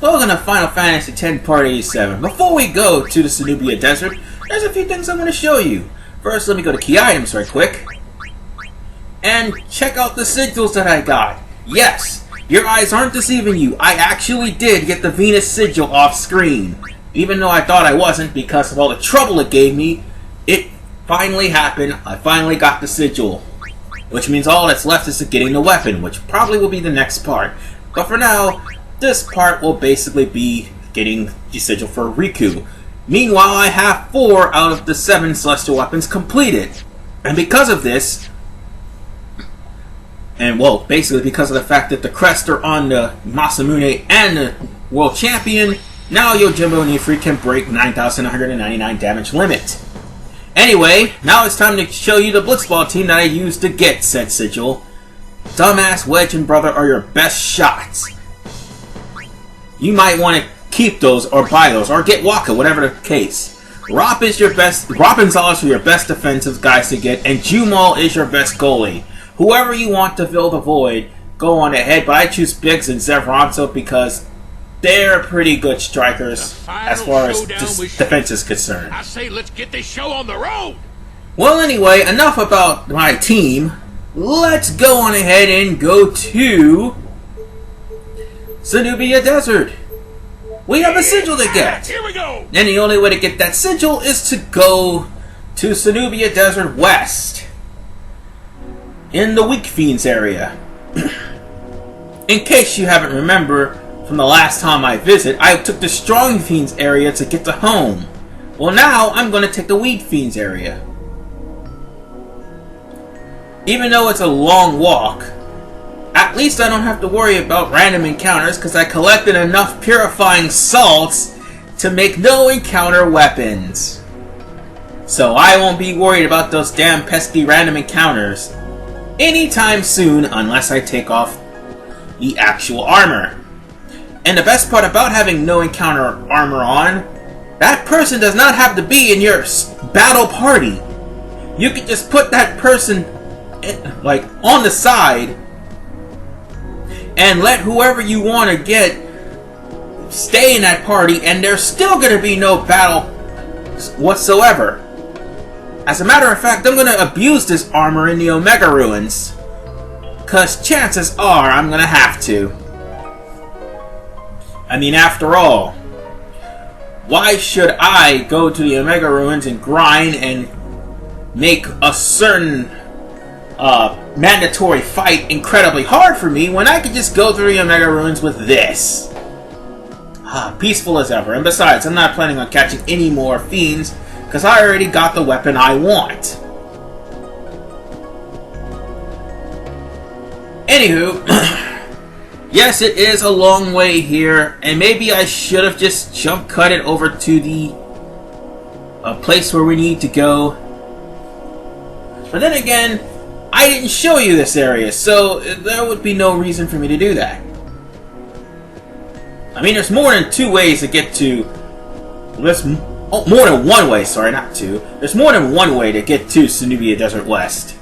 Welcome to Final Fantasy X Part 87. Before we go to the Sanubia Desert, there's a few things I want to show you. First, let me go to key items right quick. And check out the sigils that I got. Yes, your eyes aren't deceiving you. I actually did get the Venus sigil off screen. Even though I thought I wasn't because of all the trouble it gave me, it finally happened. I finally got the sigil. Which means all that's left is getting the weapon, which probably will be the next part. But for now, this part will basically be getting the sigil for Rikku. Meanwhile, I have 4 out of the 7 celestial weapons completed. And because of this, and well, basically because of the fact that the crests are on the Masamune and the World Champion, now Yojimbo Nifri can break 9,199 damage limit. Anyway, now it's time to show you the Blitzball team that I used to get said sigil. Dumbass, Wedge, and Brother are your best shots. You might want to keep those or buy those or get Waka, whatever the case. Rop is your best. Rop and Zala's are your best defensive guys to get, and Jumal is your best goalie. Whoever you want to fill the void, go on ahead. But I choose Biggs and Zevronso because they're pretty good strikers as far as defense is concerned. I say, let's get this show on the road. Well, anyway, enough about my team. Let's go on ahead and go to Sanubia Desert. We have a sigil to get. Here we go. And the only way to get that sigil is to go to Sanubia Desert West. In the Weak Fiends area. In case you haven't remembered from the last time I visited, I took the Strong Fiends area to get to home. Well, now I'm going to take the Weak Fiends area. Even though it's a long walk, at least I don't have to worry about random encounters because I collected enough purifying salts to make no encounter weapons. So I won't be worried about those damn pesky random encounters anytime soon unless I take off the actual armor. And the best part about having no encounter armor on, that person does not have to be in your battle party. You can just put that person like on the side and let whoever you want to get stay in that party, and there's still going to be no battle whatsoever. As a matter of fact, I'm going to abuse this armor in the Omega Ruins, because chances are I'm going to have to. I mean, after all, why should I go to the Omega Ruins and grind and make a certain mandatory fight incredibly hard for me when I could just go through the Omega Ruins with this? Peaceful as ever. And besides, I'm not planning on catching any more fiends because I already got the weapon I want. Anywho, yes, it is a long way here, and maybe I should have just jump cut it over to the place where we need to go. But then again, I didn't show you this area, so there would be no reason for me to do that. I mean, there's more than 2 ways to get to... There's more than 1 way, sorry, not 2. There's more than 1 way to get to Sanubia Desert West.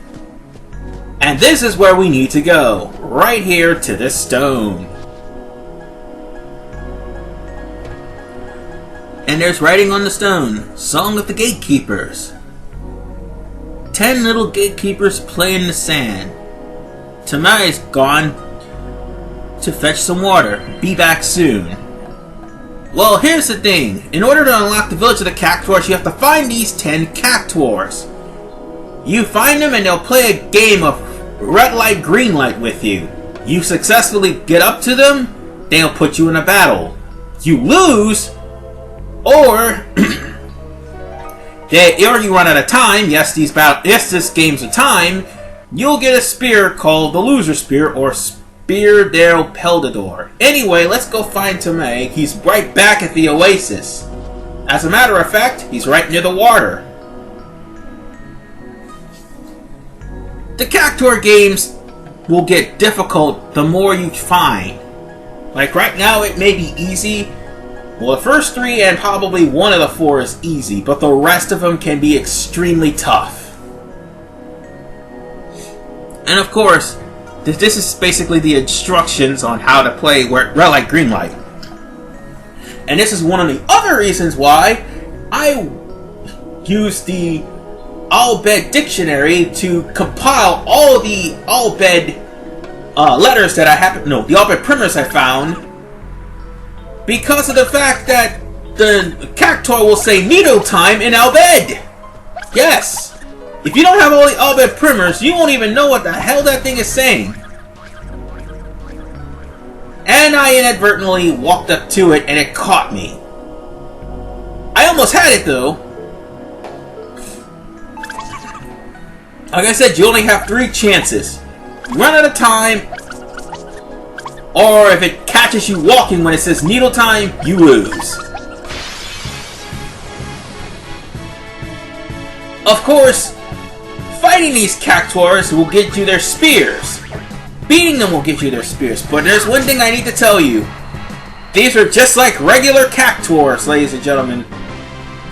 And this is where we need to go. Right here to this stone. And there's writing on the stone, Song of the Gatekeepers. 10 little gatekeepers play in the sand. Tomay is gone to fetch some water. Be back soon. Well, here's the thing. In order to unlock the village of the Cactuars, you have to find these 10 Cactuars. You find them and they'll play a game of red light, green light with you. You successfully get up to them, they'll put you in a battle. You lose, or... or you run out of time. Yes, this game's a time. You'll get a spear called the Loser Spear or Spear del Peldador. Anyway, let's go find Tomay. He's right back at the Oasis. As a matter of fact, he's right near the water. The Cactuar games will get difficult the more you find. Like right now, it may be easy. Well, the first 3 and probably 1 of the 4 is easy, but the rest of them can be extremely tough. And of course, this is basically the instructions on how to play red light, green light. And this is one of the other reasons why I used the Albed dictionary to compile all the Albed letters that I happen, no, the Albed primers I found, because of the fact that the Cactuar will say needle time in Albed. Yes, if you don't have all the Albed primers, you won't even know what the hell that thing is saying. And I inadvertently walked up to it and it caught me. I almost had it though. Like I said, you only have 3 chances. You run out of time, or if it catches you walking when it says needle time, you lose. Of course, fighting these Cactuars will get you their spears. Beating them will get you their spears. But there's one thing I need to tell you. These are just like regular Cactuars, ladies and gentlemen.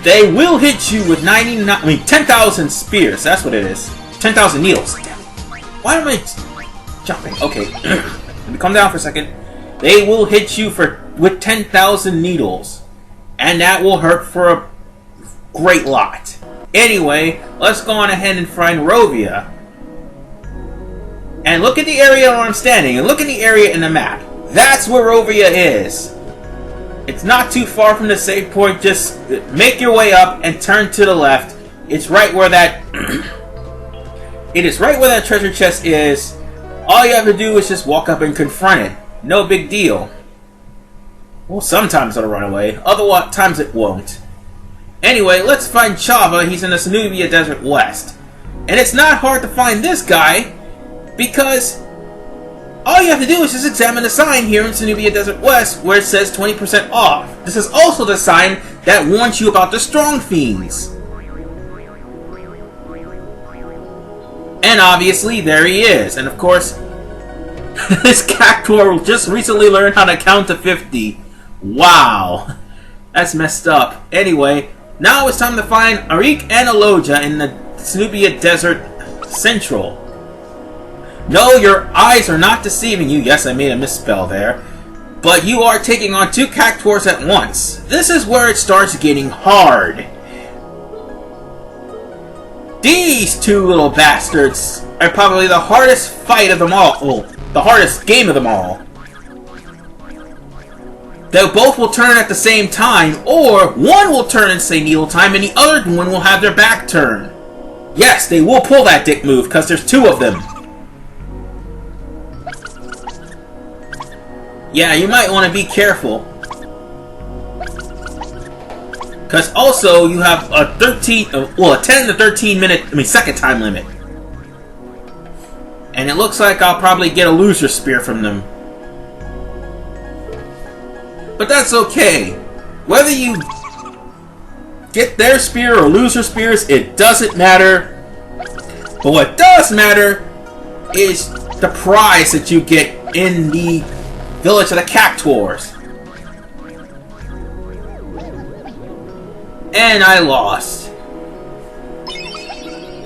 They will hit you with 10,000 spears. That's what it is. 10,000 needles. Why am I jumping? Okay, let me calm down for a second. They will hit you with 10,000 needles, and that will hurt for a great lot. Anyway, let's go on ahead and find Rovivea. And look at the area where I'm standing, and look at the area in the map. That's where Rovivea is. It's not too far from the save point. Just make your way up and turn to the left. It's right where that... It is right where that treasure chest is. All you have to do is just walk up and confront it. No big deal. Well, sometimes it'll run away. Other times it won't. Anyway, let's find Chava. He's in the Sanubia Desert West. And it's not hard to find this guy, because all you have to do is just examine the sign here in Sanubia Desert West where it says 20% off. This is also the sign that warns you about the strong fiends. And obviously, there he is. And of course, this Cactuar just recently learned how to count to 50. Wow. That's messed up. Anyway, now it's time to find Arek and Aloja in the Sanubia Desert Central. No, your eyes are not deceiving you. Yes, I made a misspell there. But you are taking on 2 Cactuars at once. This is where it starts getting hard. These 2 little bastards are probably the hardest fight of them all. Well, the hardest game of them all. They both will turn at the same time, or one will turn and say needle time, and the other one will have their back turned. Yes, they will pull that dick move, because there's 2 of them. Yeah, you might want to be careful. Because also, you have a 10 to 13 second time limit. And it looks like I'll probably get a loser spear from them. But that's okay. Whether you get their spear or lose their spears, it doesn't matter. But what does matter is the prize that you get in the village of the Cactuars. And I lost.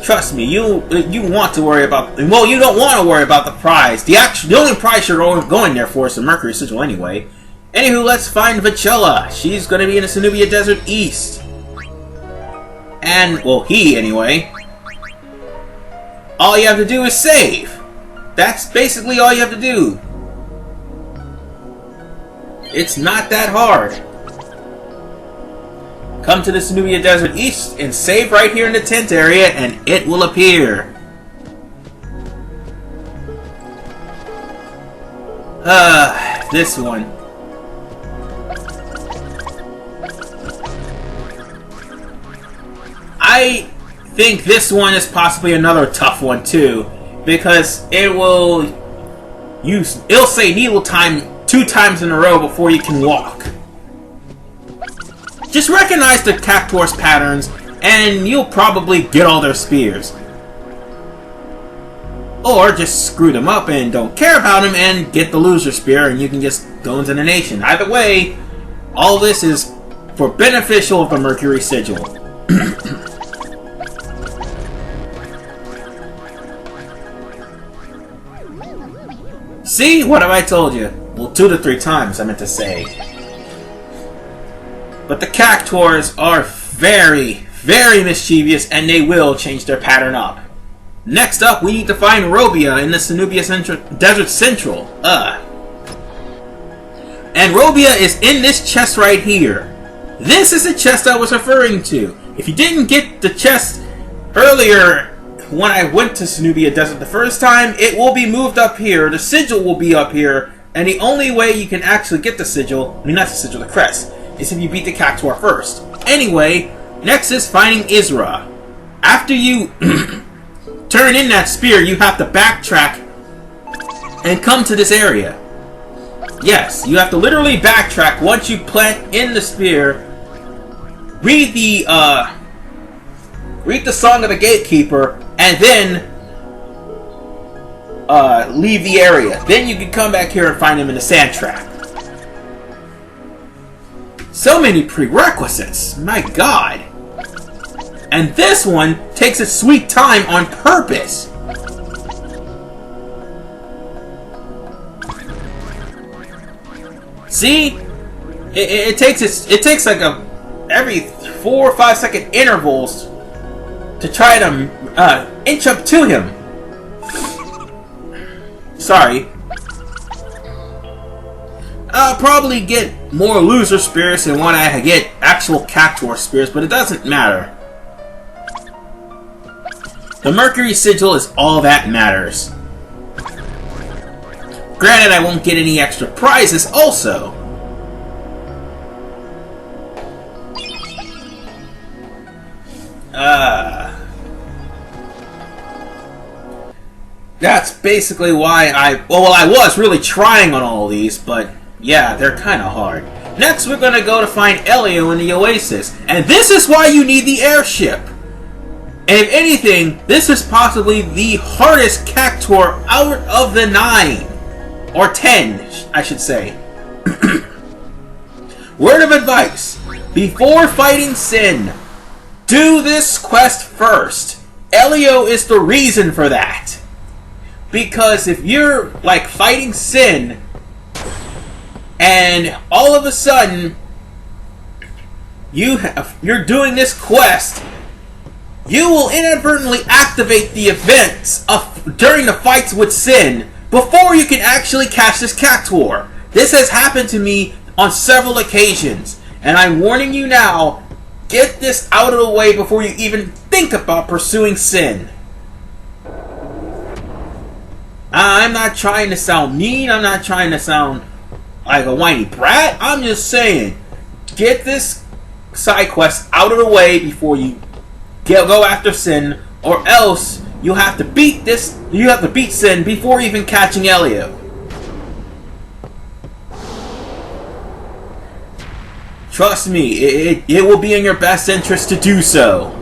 Trust me, you want to worry about... Well, you don't want to worry about the prize. The only prize you're going there for is the Mercury Sigil anyway. Anywho, let's find Vachella. She's going to be in the Sanubia Desert East. And, well, he anyway. All you have to do is save. That's basically all you have to do. It's not that hard. Come to the Sanubia Desert East and save right here in the tent area and it will appear. This one. I think this one is possibly another tough one too, because it'll say needle time 2 times in a row before you can walk. Just recognize the Cactuars' patterns, and you'll probably get all their spears. Or just screw them up and don't care about them and get the loser spear, and you can just go into the nation. Either way, all this is for beneficial of the Mercury Sigil. See? What have I told you? Well, 2 to 3 times, I meant to say. But the Cactuars are very, very mischievous, and they will change their pattern up. Next up, we need to find Robeya in the Sanubia Desert Central. And Robeya is in this chest right here. This is the chest I was referring to. If you didn't get the chest earlier when I went to Sanubia Desert the first time, it will be moved up here. The sigil will be up here. And the only way you can actually get the sigil, I mean not the sigil, the crest, is if you beat the Cactuar first. Anyway, next is finding Isrra. After you turn in that spear, you have to backtrack and come to this area. Yes, you have to literally backtrack once you plant in the spear. Read the Song of the Gatekeeper, and then leave the area. Then you can come back here and find him in the sand trap. So many prerequisites, my god. And this one takes its sweet time on purpose. See? It takes like every 4 or 5 second intervals to try to inch up to him. Sorry. I'll probably get more loser spirits than when I get actual Cactuar spirits, but it doesn't matter. The Mercury sigil is all that matters. Granted, I won't get any extra prizes also. That's basically why I was really trying on all of these, but yeah, they're kind of hard. Next, we're going to go to find Elio in the Oasis, and this is why you need the airship. And if anything, this is possibly the hardest Cactuar out of the 9. Or 10, I should say. Word of advice. Before fighting Sin, do this quest first. Elio is the reason for that. Because if you're, like, fighting Sin, and all of a sudden, you're doing this quest, you will inadvertently activate the events during the fights with Sin before you can actually catch this Cactuar. This has happened to me on several occasions, and I'm warning you now, get this out of the way before you even think about pursuing Sin. I'm not trying to sound mean, I'm not trying to sound like a whiny brat, I'm just saying, get this side quest out of the way before you go after Sin, or else you have to beat Sin before even catching Elio. Trust me, it will be in your best interest to do so.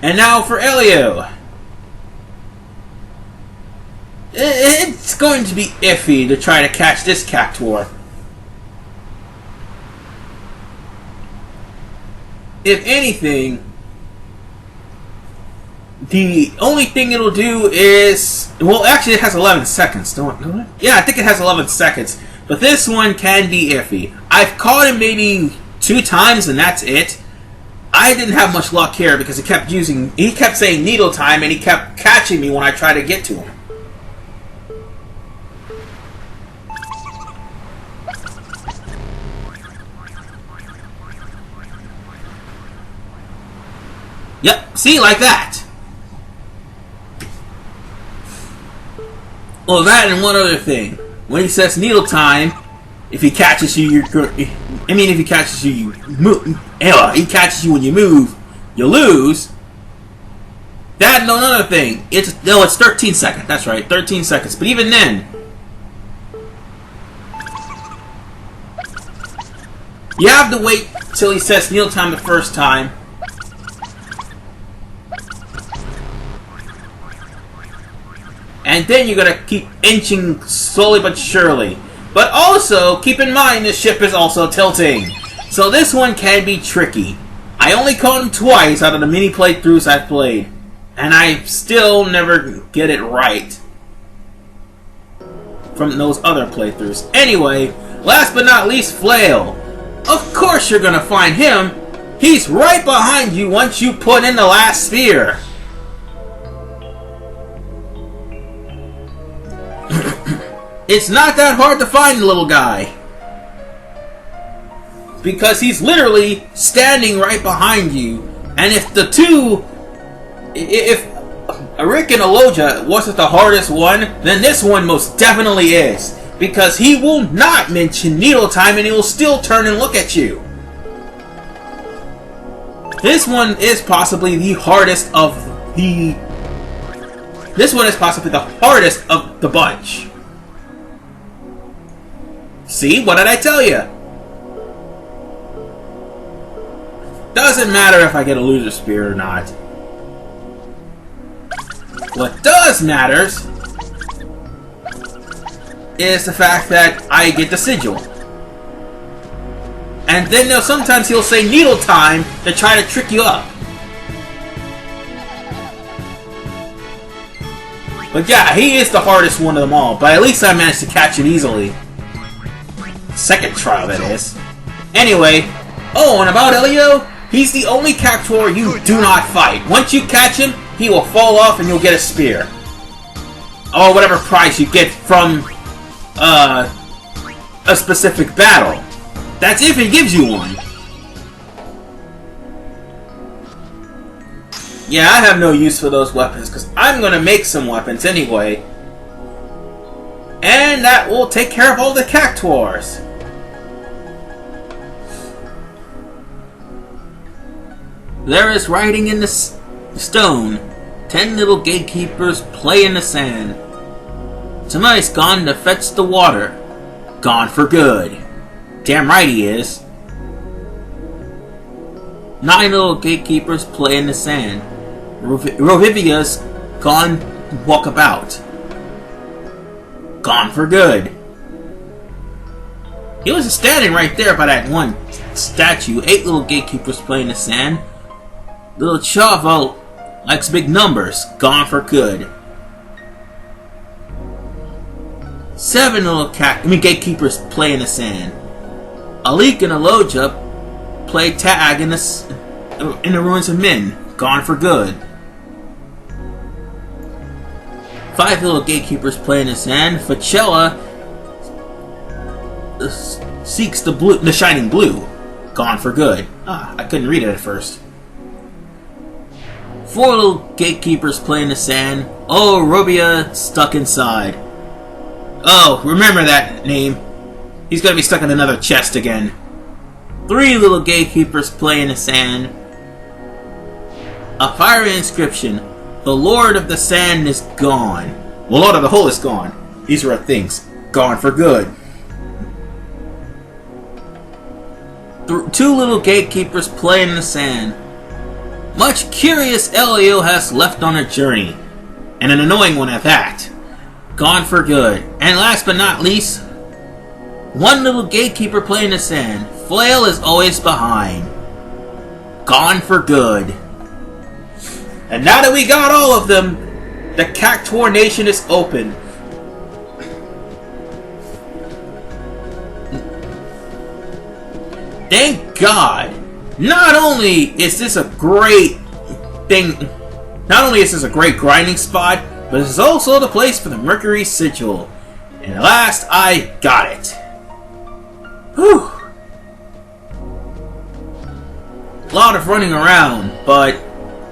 And now for Elio. It's going to be iffy to try to catch this Cactuar. If anything, the only thing it'll do is... Well, actually it has 11 seconds, don't it? Yeah, I think it has 11 seconds. But this one can be iffy. I've caught him maybe 2 times and that's it. I didn't have much luck here because he kept saying needle time and he kept catching me when I tried to get to him. Yep, see, like that. Well, that and one other thing. When he says needle time, if he catches you, if he catches you, you move. He catches you when you move, you lose. That and another thing. It's 13 seconds. That's right, 13 seconds. But even then, you have to wait till he says needle time the first time. And then you're gonna keep inching slowly but surely. But also, keep in mind this ship is also tilting. So this one can be tricky. I only caught him twice out of the mini playthroughs I've played. And I still never get it right from those other playthroughs. Anyway, last but not least, Flaile. Of course you're gonna find him. He's right behind you once you put in the last sphere. It's not that hard to find the little guy. Because he's literally standing right behind you. And if the two... If Arek and Aloja wasn't the hardest one, then this one most definitely is. Because he will not mention needle time and he will still turn and look at you. This one is possibly the hardest of the... This one is possibly the hardest of the bunch. See? What did I tell you? Doesn't matter if I get a loser spear or not. What does matters is the fact that I get the Sigil. And then sometimes he'll say needle time to try to trick you up. But yeah, he is the hardest one of them all, but at least I managed to catch him easily. Second trial, that is. Anyway, oh, and about Elio, he's the only Cactuar you do not fight. Once you catch him, he will fall off and you'll get a spear. Or whatever prize you get from a specific battle. That's if it gives you one. Yeah, I have no use for those weapons because I'm going to make some weapons anyway. And that will take care of all the Cactuars. There is writing in the stone. 10 little gatekeepers play in the sand. Tomay's gone to fetch the water. Gone for good. Damn right he is. 9 little gatekeepers play in the sand. Rovevia's gone walk about. Gone for good. He was standing right there by that one statue. 8 little gatekeepers play in the sand. Little Chava likes big numbers. Gone for good. 7 little gatekeepers play in the sand. Arek and Aloja play tag in the ruins of men. Gone for good. 5 little gatekeepers play in the sand. Flaile seeks the shining blue. Gone for good. I couldn't read it at first. 4 little gatekeepers play in the sand. Oh, Robeya stuck inside. Oh, remember that name. He's gonna be stuck in another chest again. 3 little gatekeepers play in the sand. A fiery inscription. The Lord of the Sand is gone. The Lord of the Hole is gone. Isrra thinks. Gone for good. 2 little gatekeepers play in the sand. Much curious Elio has left on a journey. And an annoying one at that. Gone for good. And last but not least, 1 little gatekeeper play in the sand. Flaile is always behind. Gone for good. And now that we got all of them, the Cactuar Nation is open. Thank God! Not only is this a great thing, not only is this a great grinding spot, but it's also the place for the Mercury Sigil. And at last, I got it. Whew. A lot of running around, but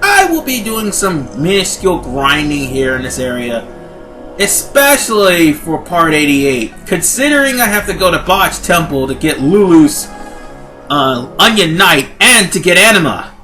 I will be doing some minuscule grinding here in this area. Especially for part 88. Considering I have to go to Botch Temple to get Lulu's Onion Knight and to get Anima.